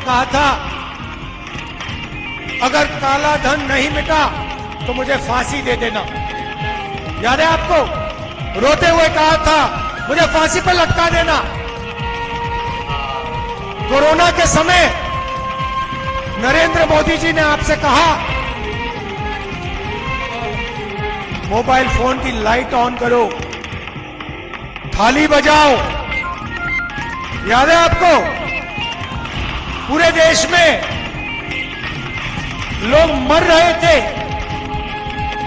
कहा था अगर काला धन नहीं मिटा तो मुझे फांसी दे देना। याद है आपको? रोते हुए कहा था मुझे फांसी पर लटका देना। कोरोना के समय नरेंद्र मोदी जी ने आपसे कहा मोबाइल फोन की लाइट ऑन करो, थाली बजाओ। याद है आपको? पूरे देश में लोग मर रहे थे,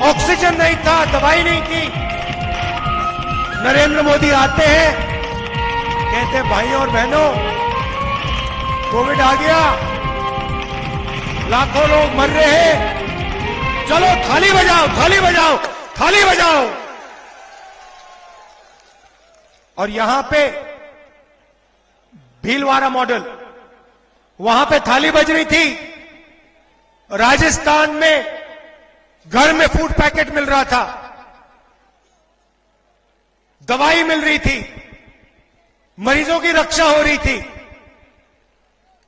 ऑक्सीजन नहीं था, दवाई नहीं थी। नरेंद्र मोदी आते हैं, कहते हैं भाइयों और बहनों कोविड आ गया, लाखों लोग मर रहे हैं, चलो थाली बजाओ, थाली बजाओ, थाली बजाओ। और यहां पे भीलवाड़ा मॉडल, वहां पे थाली बज रही थी। राजस्थान में घर में फूड पैकेट मिल रहा था, दवाई मिल रही थी, मरीजों की रक्षा हो रही थी।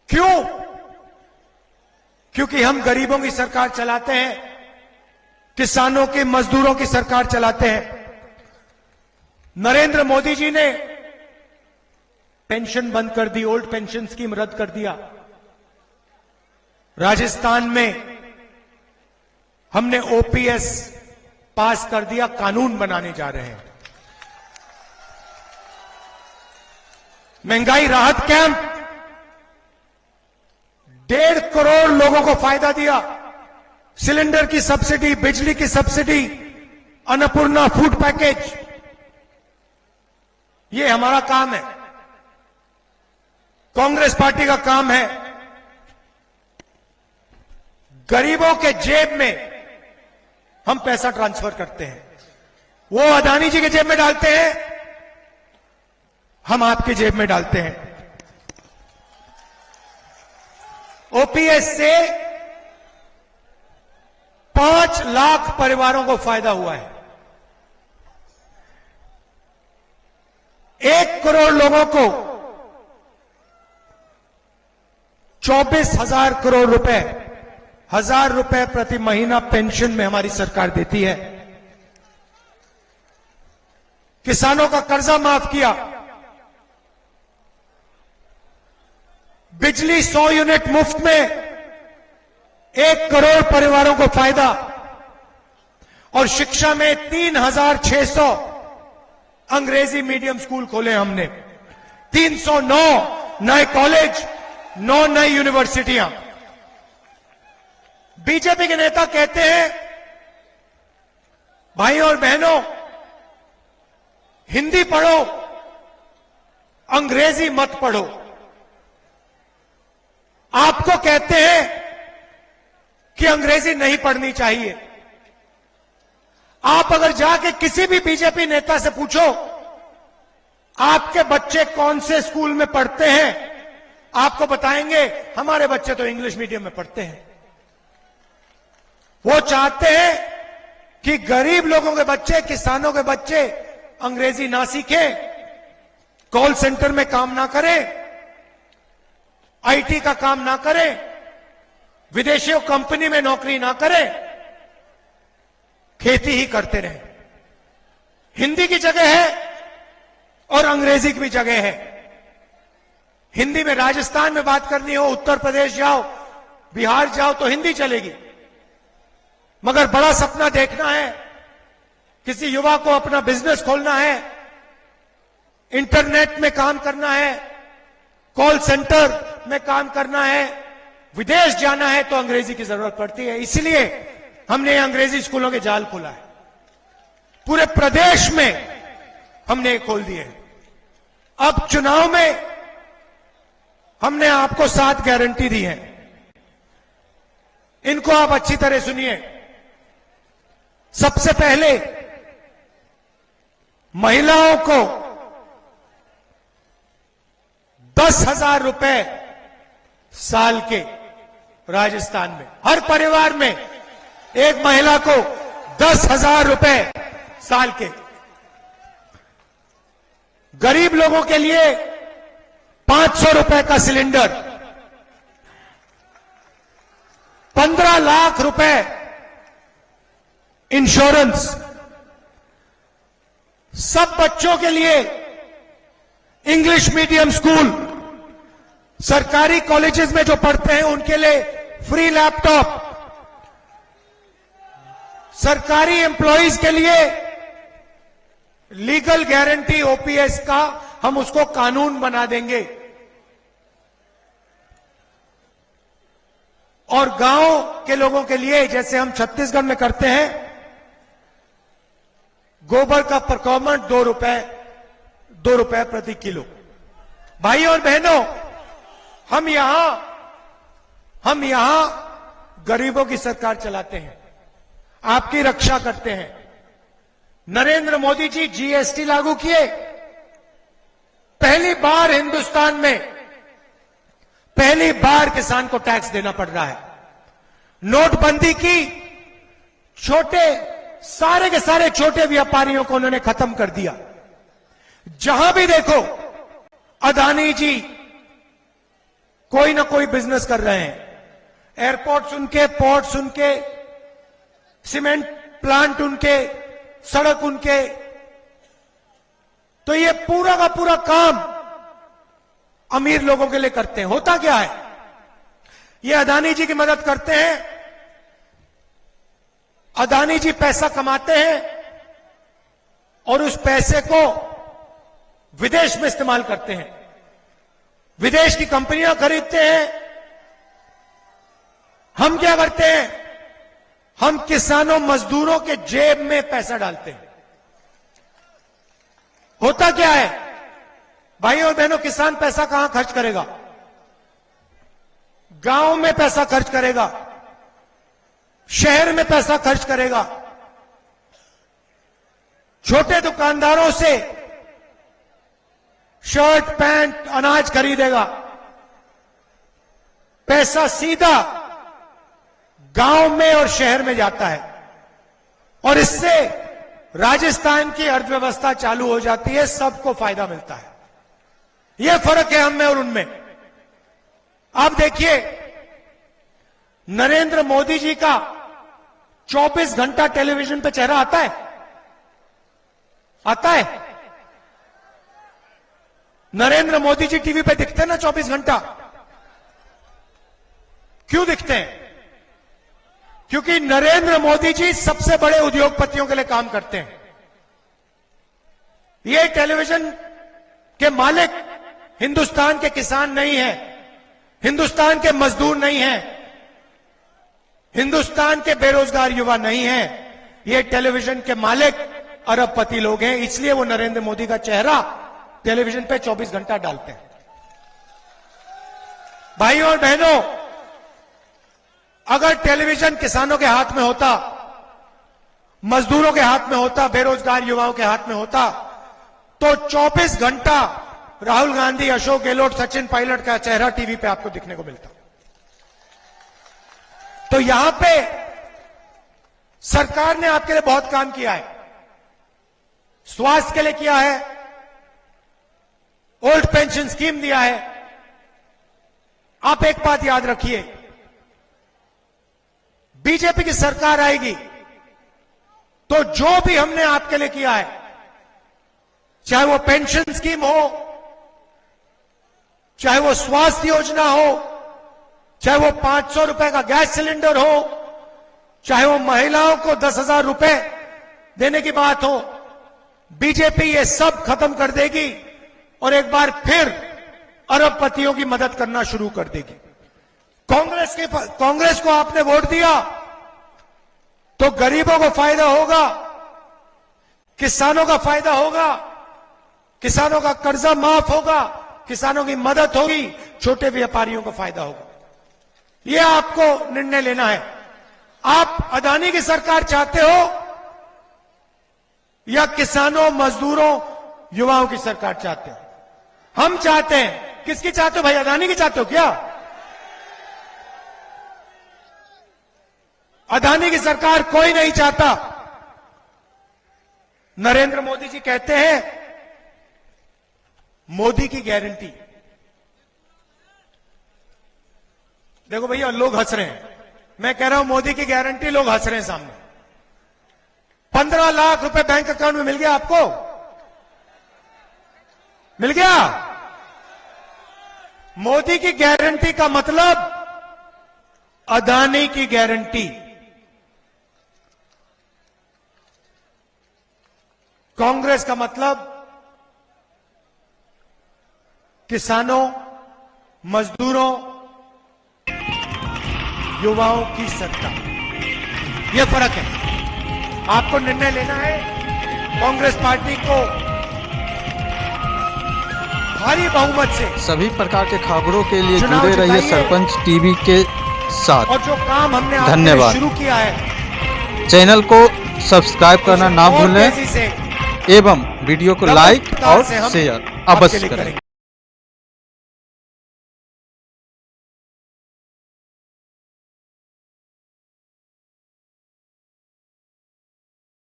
क्यों? क्योंकि हम गरीबों की सरकार चलाते हैं, किसानों के, मजदूरों की सरकार चलाते हैं। नरेंद्र मोदी जी ने पेंशन बंद कर दी, ओल्ड पेंशन स्कीम रद्द कर दिया। राजस्थान में हमने ओपीएस पास कर दिया, कानून बनाने जा रहे हैं। महंगाई राहत कैंप 1.5 करोड़ लोगों को फायदा दिया। सिलेंडर की सब्सिडी, बिजली की सब्सिडी, अन्नपूर्णा फूड पैकेज, ये हमारा काम है, कांग्रेस पार्टी का काम है। गरीबों के जेब में हम पैसा ट्रांसफर करते हैं, वो अदानी जी के जेब में डालते हैं, हम आपके जेब में डालते हैं। ओपीएस से 5 लाख परिवारों को फायदा हुआ है। 1 करोड़ लोगों को 24,000 करोड़ रुपए, 1,000 रुपए प्रति महीना पेंशन में हमारी सरकार देती है। किसानों का कर्जा माफ किया, बिजली 100 यूनिट मुफ्त में, 1 करोड़ परिवारों को फायदा। और शिक्षा में 3,600 अंग्रेजी मीडियम स्कूल खोले हमने, 309 नए कॉलेज, 9 नई यूनिवर्सिटियां। बीजेपी के नेता कहते हैं भाइयों और बहनों हिंदी पढ़ो, अंग्रेजी मत पढ़ो। आपको कहते हैं कि अंग्रेजी नहीं पढ़नी चाहिए। आप अगर जाके किसी भी बीजेपी नेता से पूछो आपके बच्चे कौन से स्कूल में पढ़ते हैं, आपको बताएंगे हमारे बच्चे तो इंग्लिश मीडियम में पढ़ते हैं। वो चाहते हैं कि गरीब लोगों के बच्चे, किसानों के बच्चे अंग्रेजी ना सीखें, कॉल सेंटर में काम ना करें, आईटी का काम ना करें, विदेशियों कंपनी में नौकरी ना करें, खेती ही करते रहें। हिंदी की जगह है और अंग्रेजी की भी जगह है। हिंदी में राजस्थान में बात करनी हो, उत्तर प्रदेश जाओ, बिहार जाओ तो हिंदी चलेगी। मगर बड़ा सपना देखना है, किसी युवा को अपना बिजनेस खोलना है, इंटरनेट में काम करना है, कॉल सेंटर में काम करना है, विदेश जाना है तो अंग्रेजी की जरूरत पड़ती है। इसलिए हमने अंग्रेजी स्कूलों के जाल खोला है, पूरे प्रदेश में हमने खोल दिए। अब चुनाव में हमने आपको 7 गारंटी दी है, इनको आप अच्छी तरह सुनिए। सबसे पहले महिलाओं को 10,000 रुपए साल के, राजस्थान में हर परिवार में एक महिला को 10,000 रुपए साल के। गरीब लोगों के लिए 500 रुपए का सिलेंडर, 15 लाख रुपए इंश्योरेंस, सब बच्चों के लिए इंग्लिश मीडियम स्कूल, सरकारी कॉलेजेस में जो पढ़ते हैं उनके लिए फ्री लैपटॉप, सरकारी एम्प्लॉइज के लिए लीगल गारंटी ओपीएस का हम उसको कानून बना देंगे। और गांव के लोगों के लिए, जैसे हम छत्तीसगढ़ में करते हैं, गोबर का प्रोक्योरमेंट 2 रुपए प्रति किलो। भाई और बहनों, हम यहां गरीबों की सरकार चलाते हैं, आपकी रक्षा करते हैं। नरेंद्र मोदी जी जीएसटी लागू किए, पहली बार हिंदुस्तान में पहली बार किसान को टैक्स देना पड़ रहा है। नोटबंदी की, सारे के सारे छोटे व्यापारियों को उन्होंने खत्म कर दिया। जहां भी देखो अदानी जी कोई ना कोई बिजनेस कर रहे हैं। एयरपोर्ट्स उनके, पोर्ट्स उनके, सीमेंट प्लांट उनके, सड़क उनके। तो ये पूरा का पूरा काम अमीर लोगों के लिए करते हैं। होता क्या है, ये अदानी जी की मदद करते हैं, अदानी जी पैसा कमाते हैं और उस पैसे को विदेश में इस्तेमाल करते हैं, विदेश की कंपनियां खरीदते हैं। हम क्या करते हैं, हम किसानों मजदूरों के जेब में पैसा डालते हैं। होता क्या है भाई और बहनों, किसान पैसा कहां खर्च करेगा? गांव में पैसा खर्च करेगा, शहर में पैसा खर्च करेगा, छोटे दुकानदारों से शर्ट पैंट अनाज खरीदेगा। पैसा सीधा गांव में और शहर में जाता है और इससे राजस्थान की अर्थव्यवस्था चालू हो जाती है, सबको फायदा मिलता है। यह फर्क है हम में और उनमें। आप देखिए, नरेंद्र मोदी जी का 24 घंटा टेलीविजन पे चेहरा आता है, आता है? नरेंद्र मोदी जी टीवी पे दिखते हैं ना 24 घंटा? क्यों दिखते हैं? क्योंकि नरेंद्र मोदी जी सबसे बड़े उद्योगपतियों के लिए काम करते हैं। ये टेलीविजन के मालिक हिंदुस्तान के किसान नहीं है, हिंदुस्तान के मजदूर नहीं है, हिंदुस्तान के बेरोजगार युवा नहीं है। ये टेलीविजन के मालिक अरबपति लोग हैं, इसलिए वो नरेंद्र मोदी का चेहरा टेलीविजन पे 24 घंटा डालते हैं। भाइयों और बहनों, अगर टेलीविजन किसानों के हाथ में होता, मजदूरों के हाथ में होता, बेरोजगार युवाओं के हाथ में होता, तो 24 घंटा राहुल गांधी, अशोक गहलोत, सचिन पायलट का चेहरा टीवी पे आपको दिखने को मिलता। तो यहां पे सरकार ने आपके लिए बहुत काम किया है, स्वास्थ्य के लिए किया है, ओल्ड पेंशन स्कीम दिया है। आप एक बात याद रखिए, बीजेपी की सरकार आएगी तो जो भी हमने आपके लिए किया है, चाहे वो पेंशन स्कीम हो, चाहे वो स्वास्थ्य योजना हो, चाहे वो 500 रुपए का गैस सिलेंडर हो, चाहे वो महिलाओं को 10,000 रुपए देने की बात हो, बीजेपी ये सब खत्म कर देगी और एक बार फिर अरबपतियों की मदद करना शुरू कर देगी। कांग्रेस को आपने वोट दिया तो गरीबों को फायदा होगा, किसानों का फायदा होगा, किसानों का कर्जा माफ होगा, किसानों की मदद होगी, छोटे व्यापारियों को फायदा होगा। यह आपको निर्णय लेना है। आप अदानी की सरकार चाहते हो या किसानों, मजदूरों, युवाओं की सरकार चाहते हो? हम चाहते हैं। किसकी चाहते हो भाई? अदानी की चाहते हो क्या? अदानी की सरकार कोई नहीं चाहता। नरेंद्र मोदी जी कहते हैं मोदी की गारंटी। देखो भैया, लोग हंस रहे हैं, मैं कह रहा हूं मोदी की गारंटी, लोग हंस रहे हैं सामने। 15 लाख रुपए बैंक अकाउंट में मिल गया आपको? मिल गया? मोदी की गारंटी का मतलब अदानी की गारंटी। कांग्रेस का मतलब किसानों, मजदूरों, युवाओं की सत्ता। यह फर्क है। आपको निर्णय लेना है। कांग्रेस पार्टी को भारी बहुमत से सभी प्रकार के खबरों के लिए चुनाव जुड़े रहिए जिताइए। सरपंच टीवी के साथ। और जो काम हमने आपके लिए धन्यवाद। शुरू किया है, चैनल को सब्सक्राइब करना ना और भूलें तेजी से एवं वीडियो को डबल लाइक प्रकार और से हम शेयर आपके अवश्य लिए करें। करेंगे।